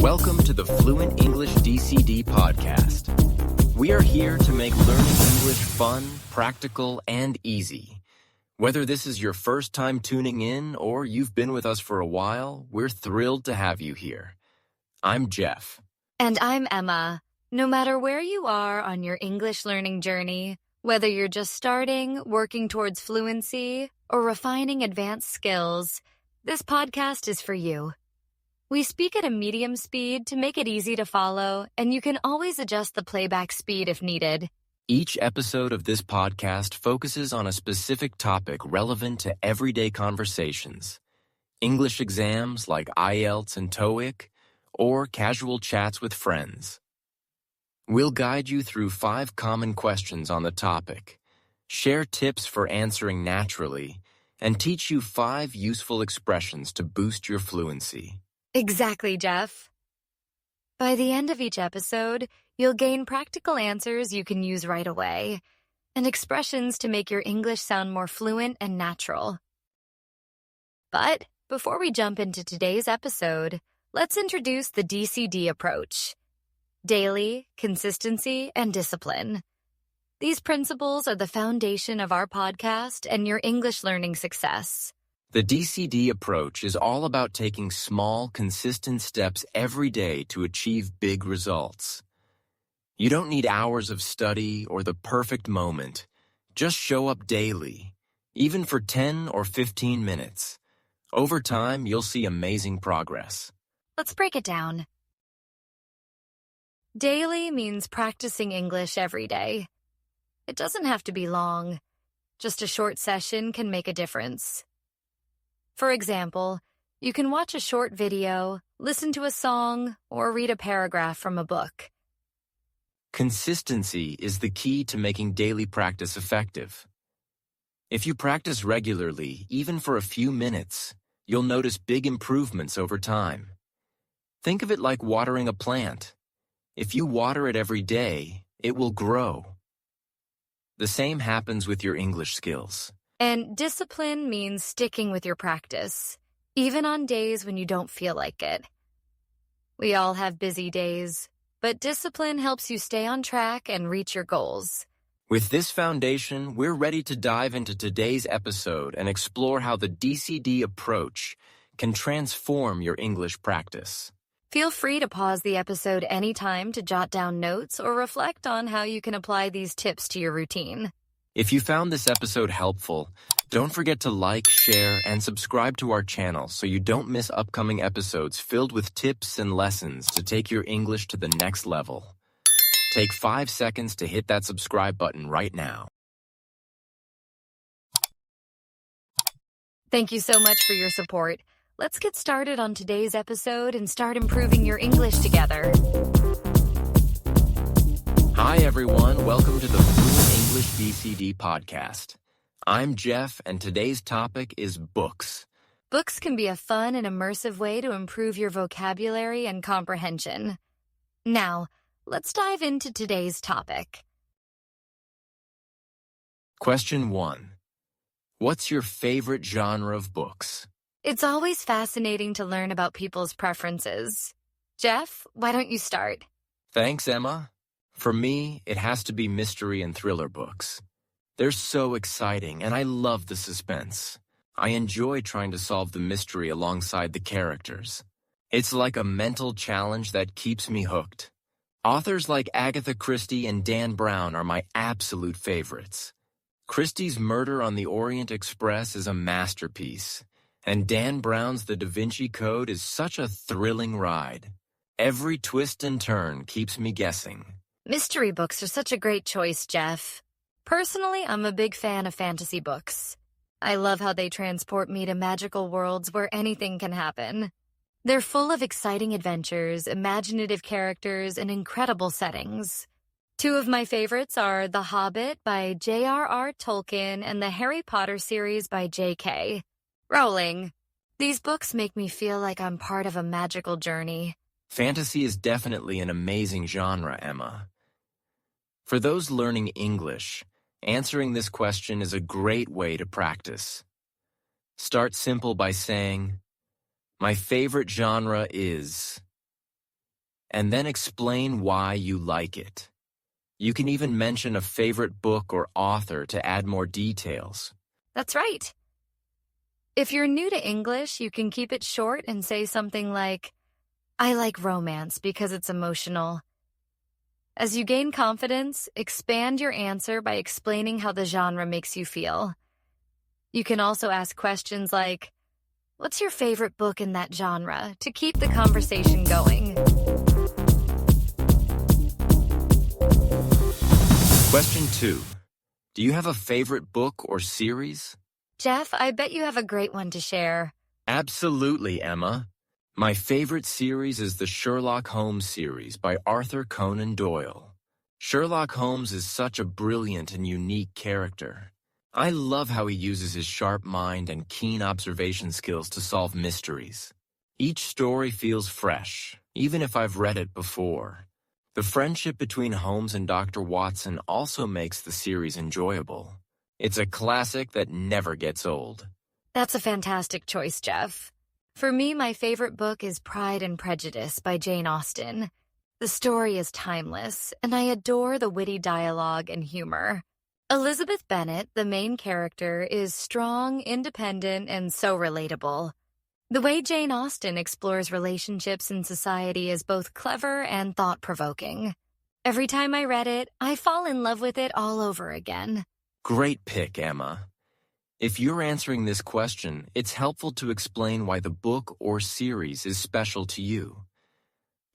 Welcome to the Fluent English DCD podcast. We are here to make learning English fun, practical, and easy. Whether this is your first time tuning in or you've been with us for a while, we're thrilled to have you here. I'm Jeff. And I'm Emma. No matter where you are on your English learning journey, whether you're just starting, working towards fluency, or refining advanced skills, this podcast is for you. We speak at a medium speed to make it easy to follow, and you can always adjust the playback speed if needed. Each episode of this podcast focuses on a specific topic relevant to everyday conversations. English exams like IELTS and TOEIC, or casual chats with friends. We'll guide you through 5 common questions on the topic, share tips for answering naturally, and teach you 5 useful expressions to boost your fluency. Exactly, Jeff. By the end of each episode, you'll gain practical answers you can use right away, and expressions to make your English sound more fluent and natural. But before we jump into today's episode, let's introduce the DCD approach. Daily, consistency, and discipline. These principles are the foundation of our podcast and your English learning success. The DCD approach is all about taking small, consistent steps every day to achieve big results. You don't need hours of study or the perfect moment. Just show up daily, even for 10 or 15 minutes. Over time, you'll see amazing progress. Let's break it down. Daily means practicing English every day. It doesn't have to be long. Just a short session can make a difference. For example, you can watch a short video, listen to a song, or read a paragraph from a book. Consistency is the key to making daily practice effective. If you practice regularly, even for a few minutes, you'll notice big improvements over time. Think of it like watering a plant. If you water it every day, it will grow. The same happens with your English skills. And discipline means sticking with your practice, even on days when you don't feel like it. We all have busy days, but discipline helps you stay on track and reach your goals. With this foundation, we're ready to dive into today's episode and explore how the DCD approach can transform your English practice. Feel free to pause the episode anytime to jot down notes or reflect on how you can apply these tips to your routine. If you found this episode helpful, don't forget to like, share, and subscribe to our channel so you don't miss upcoming episodes filled with tips and lessons to take your English to the next level. Take 5 seconds to hit that subscribe button right now. Thank you so much for your support. Let's get started on today's episode and start improving your English together. Hi everyone, welcome to the Fluent English DCD podcast. I'm Jeff, and today's topic is books. Books can be a fun and immersive way to improve your vocabulary and comprehension. Now, let's dive into today's topic. Question 1. What's your favorite genre of books? It's always fascinating to learn about people's preferences. Jeff, why don't you start? Thanks, Emma. For me, it has to be mystery and thriller books. They're so exciting, and I love the suspense. I enjoy trying to solve the mystery alongside the characters. It's like a mental challenge that keeps me hooked. Authors like Agatha Christie and Dan Brown are my absolute favorites. Christie's Murder on the Orient Express is a masterpiece, and Dan Brown's The Da Vinci Code is such a thrilling ride. Every twist and turn keeps me guessing. Mystery books are such a great choice, Jeff. Personally, I'm a big fan of fantasy books. I love how they transport me to magical worlds where anything can happen. They're full of exciting adventures, imaginative characters, and incredible settings. 2 of my favorites are The Hobbit by J.R.R. Tolkien and the Harry Potter series by J.K. Rowling. These books make me feel like I'm part of a magical journey. Fantasy is definitely an amazing genre, Emma. For those learning English, answering this question is a great way to practice. Start simple by saying, My favorite genre is... and then explain why you like it. You can even mention a favorite book or author to add more details. That's right. If you're new to English, you can keep it short and say something like, I like romance because it's emotional. As you gain confidence, expand your answer by explaining how the genre makes you feel. You can also ask questions like, what's your favorite book in that genre, to keep the conversation going. Question 2. Do you have a favorite book or series? Jeff, I bet you have a great one to share. Absolutely, Emma. My favorite series is the Sherlock Holmes series by Arthur Conan Doyle. Sherlock Holmes is such a brilliant and unique character. I love how he uses his sharp mind and keen observation skills to solve mysteries. Each story feels fresh, even if I've read it before. The friendship between Holmes and Dr. Watson also makes the series enjoyable. It's a classic that never gets old. That's a fantastic choice, Jeff. For me, my favorite book is Pride and Prejudice by Jane Austen. The story is timeless, and I adore the witty dialogue and humor. Elizabeth Bennet, the main character, is strong, independent, and so relatable. The way Jane Austen explores relationships in society is both clever and thought-provoking. Every time I read it, I fall in love with it all over again. Great pick, Emma. If you're answering this question, it's helpful to explain why the book or series is special to you.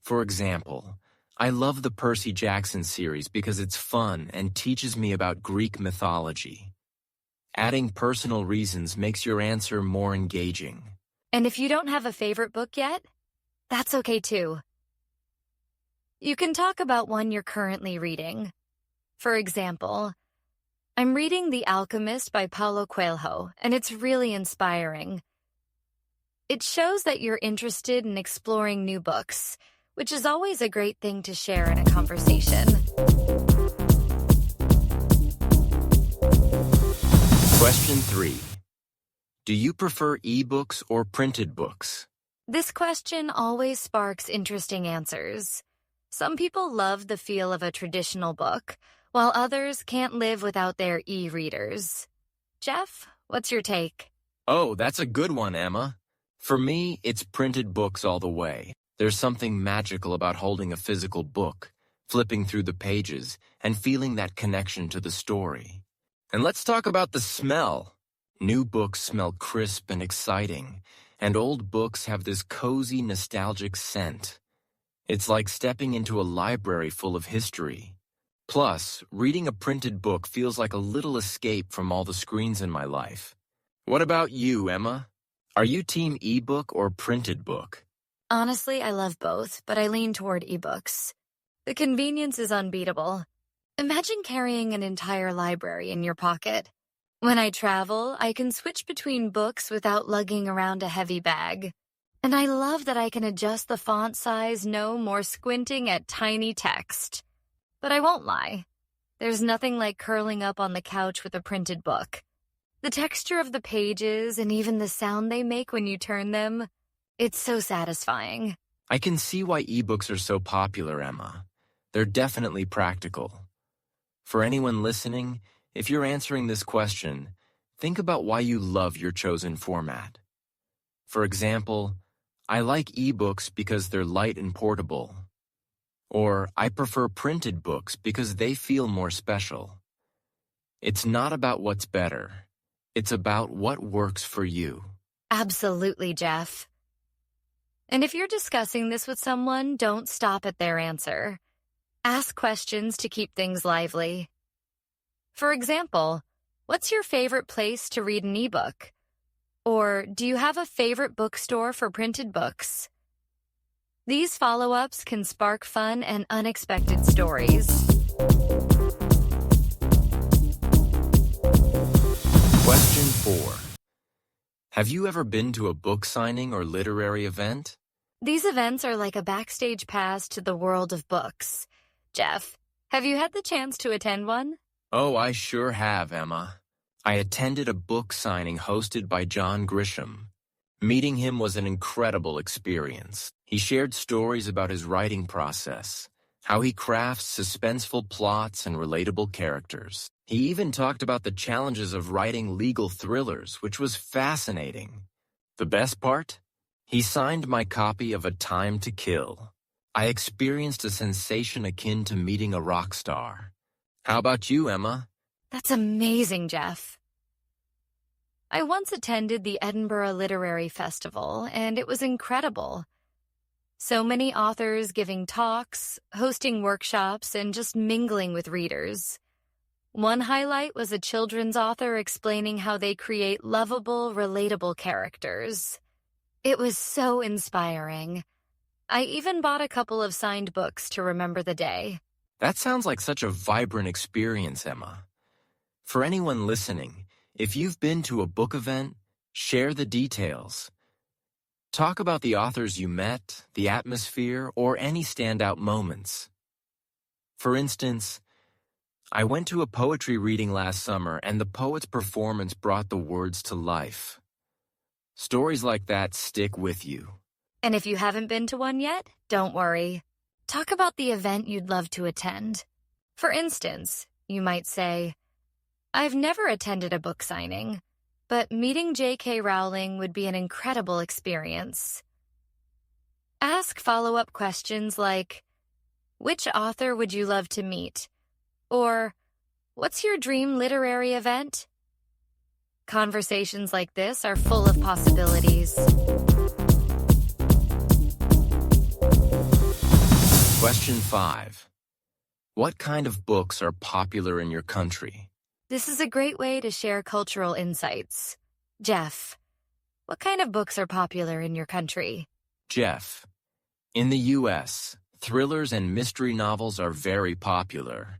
For example, I love the Percy Jackson series because it's fun and teaches me about Greek mythology. Adding personal reasons makes your answer more engaging. And if you don't have a favorite book yet, that's okay too. You can talk about one you're currently reading. For example, I'm reading The Alchemist by Paulo Coelho, and it's really inspiring. It shows that you're interested in exploring new books, which is always a great thing to share in a conversation. Question 3. Do you prefer eBooks or printed books? This question always sparks interesting answers. Some people love the feel of a traditional book, while others can't live without their e-readers. Jeff, what's your take? Oh, that's a good one, Emma. For me, it's printed books all the way. There's something magical about holding a physical book, flipping through the pages, and feeling that connection to the story. And let's talk about the smell. New books smell crisp and exciting, and old books have this cozy, nostalgic scent. It's like stepping into a library full of history. Plus, reading a printed book feels like a little escape from all the screens in my life. What about you, Emma? Are you team ebook or printed book? Honestly, I love both, but I lean toward ebooks. The convenience is unbeatable. Imagine carrying an entire library in your pocket. When I travel, I can switch between books without lugging around a heavy bag. And I love that I can adjust the font size no more squinting at tiny text. But I won't lie. There's nothing like curling up on the couch with a printed book. The texture of the pages and even the sound they make when you turn them, it's so satisfying. I can see why ebooks are so popular, Emma. They're definitely practical. For anyone listening, if you're answering this question, think about why you love your chosen format. For example, I like ebooks because they're light and portable. Or I prefer printed books because they feel more special. It's not about what's better. It's about what works for you. Absolutely, Jeff. And if you're discussing this with someone, don't stop at their answer. Ask questions to keep things lively. For example, what's your favorite place to read an ebook? Or do you have a favorite bookstore for printed books? These follow-ups can spark fun and unexpected stories. Question 4. Have you ever been to a book signing or literary event? These events are like a backstage pass to the world of books. Jeff, have you had the chance to attend one? Oh, I sure have, Emma. I attended a book signing hosted by John Grisham. Meeting him was an incredible experience. He shared stories about his writing process, how he crafts suspenseful plots and relatable characters. He even talked about the challenges of writing legal thrillers, which was fascinating. The best part? He signed my copy of A Time to Kill. I experienced a sensation akin to meeting a rock star. How about you, Emma? That's amazing, Jeff. I once attended the Edinburgh Literary Festival, and it was incredible. So many authors giving talks, hosting workshops, and just mingling with readers. One highlight was a children's author explaining how they create lovable, relatable characters. It was so inspiring. I even bought a couple of signed books to remember the day. That sounds like such a vibrant experience, Emma. For anyone listening, if you've been to a book event, share the details. Talk about the authors you met, the atmosphere, or any standout moments. For instance, I went to a poetry reading last summer and the poet's performance brought the words to life. Stories like that stick with you. And if you haven't been to one yet, don't worry. Talk about the event you'd love to attend. For instance, you might say, I've never attended a book signing, but meeting J.K. Rowling would be an incredible experience. Ask follow-up questions like, which author would you love to meet? Or, what's your dream literary event? Conversations like this are full of possibilities. Question 5. What kind of books are popular in your country? This is a great way to share cultural insights. Jeff, what kind of books are popular in your country? Jeff, in the U.S., thrillers and mystery novels are very popular.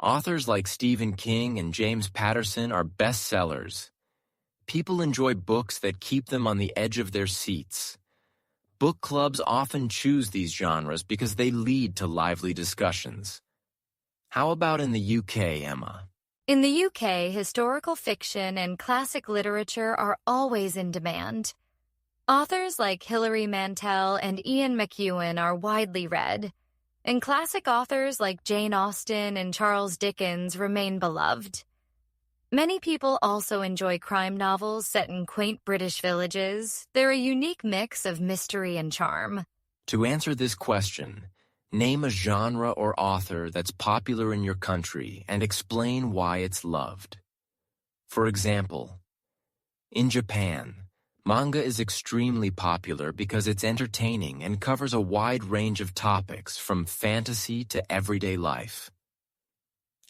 Authors like Stephen King and James Patterson are bestsellers. People enjoy books that keep them on the edge of their seats. Book clubs often choose these genres because they lead to lively discussions. How about in the UK, Emma? In the UK, historical fiction and classic literature are always in demand. Authors like Hilary Mantel and Ian McEwan are widely read, and classic authors like Jane Austen and Charles Dickens remain beloved. Many people also enjoy crime novels set in quaint British villages. They're a unique mix of mystery and charm. To answer this question, name a genre or author that's popular in your country and explain why it's loved. For example, in Japan, manga is extremely popular because it's entertaining and covers a wide range of topics from fantasy to everyday life.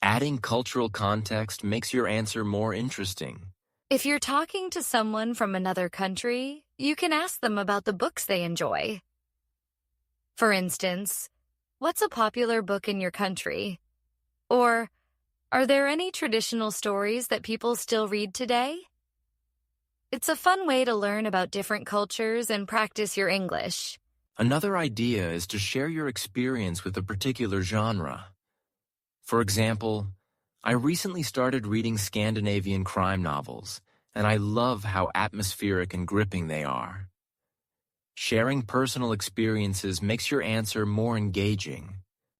Adding cultural context makes your answer more interesting. If you're talking to someone from another country, you can ask them about the books they enjoy. For instance, what's a popular book in your country? Or, are there any traditional stories that people still read today? It's a fun way to learn about different cultures and practice your English. Another idea is to share your experience with a particular genre. For example, I recently started reading Scandinavian crime novels, and I love how atmospheric and gripping they are. Sharing personal experiences makes your answer more engaging.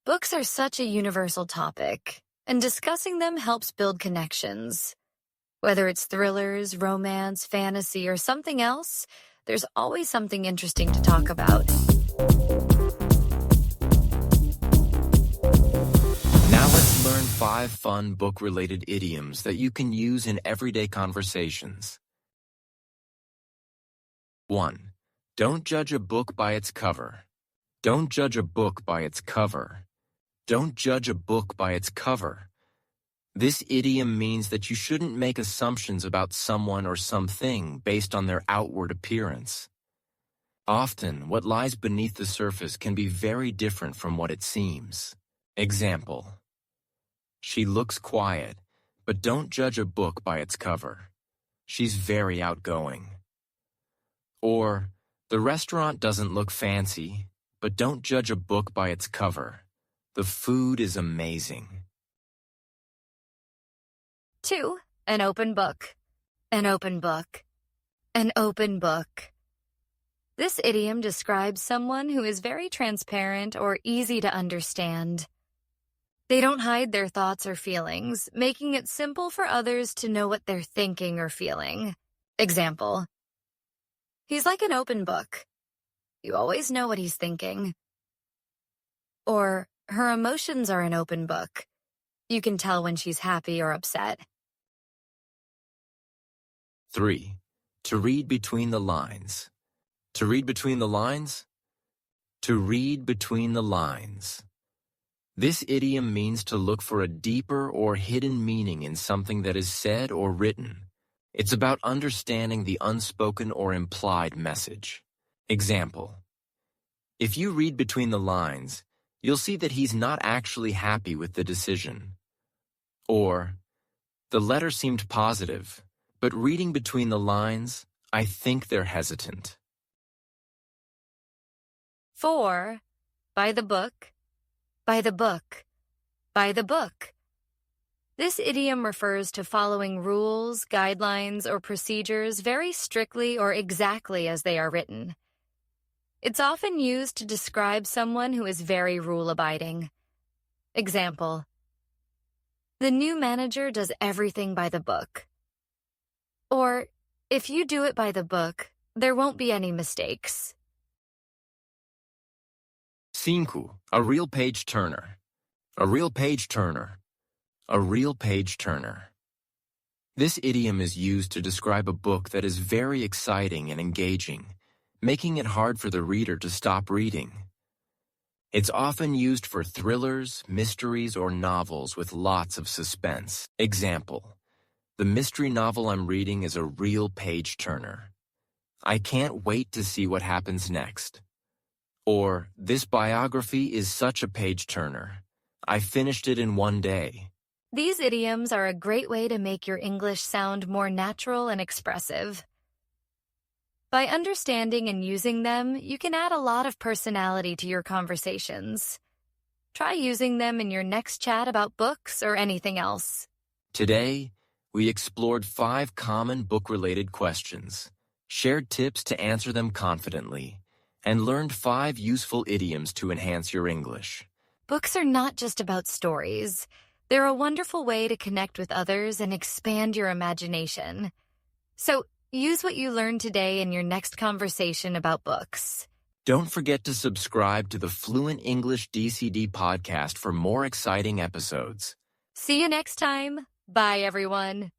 Books are such a universal topic, and discussing them helps build connections. Whether it's thrillers, romance, fantasy, or something else, there's always something interesting to talk about. Now let's learn 5 fun book-related idioms that you can use in everyday conversations. 1. Don't judge a book by its cover. Don't judge a book by its cover. Don't judge a book by its cover. This idiom means that you shouldn't make assumptions about someone or something based on their outward appearance. Often, what lies beneath the surface can be very different from what it seems. Example: she looks quiet, but don't judge a book by its cover. She's very outgoing. Or, the restaurant doesn't look fancy, but don't judge a book by its cover. The food is amazing. 2. An open book. An open book. An open book. This idiom describes someone who is very transparent or easy to understand. They don't hide their thoughts or feelings, making it simple for others to know what they're thinking or feeling. Example: he's like an open book. You always know what he's thinking. Or, her emotions are an open book. You can tell when she's happy or upset. 3. To read between the lines. To read between the lines? To read between the lines. This idiom means to look for a deeper or hidden meaning in something that is said or written. It's about understanding the unspoken or implied message. Example: if you read between the lines, you'll see that he's not actually happy with the decision. Or, the letter seemed positive, but reading between the lines, I think they're hesitant. 4. By the book, by the book, by the book. This idiom refers to following rules, guidelines, or procedures very strictly or exactly as they are written. It's often used to describe someone who is very rule-abiding. Example: the new manager does everything by the book. Or, if you do it by the book, there won't be any mistakes. 5. A real page turner. A real page turner. A real page turner. This idiom is used to describe a book that is very exciting and engaging, making it hard for the reader to stop reading. It's often used for thrillers, mysteries, or novels with lots of suspense. Example: the mystery novel I'm reading is a real page turner. I can't wait to see what happens next. Or, this biography is such a page turner. I finished it in one day. These idioms are a great way to make your English sound more natural and expressive. By understanding and using them, you can add a lot of personality to your conversations. Try using them in your next chat about books or anything else. Today, we explored 5 common book-related questions, shared tips to answer them confidently, and learned 5 useful idioms to enhance your English. Books are not just about stories. They're a wonderful way to connect with others and expand your imagination. So, use what you learned today in your next conversation about books. Don't forget to subscribe to the Fluent English DCD podcast for more exciting episodes. See you next time. Bye, everyone.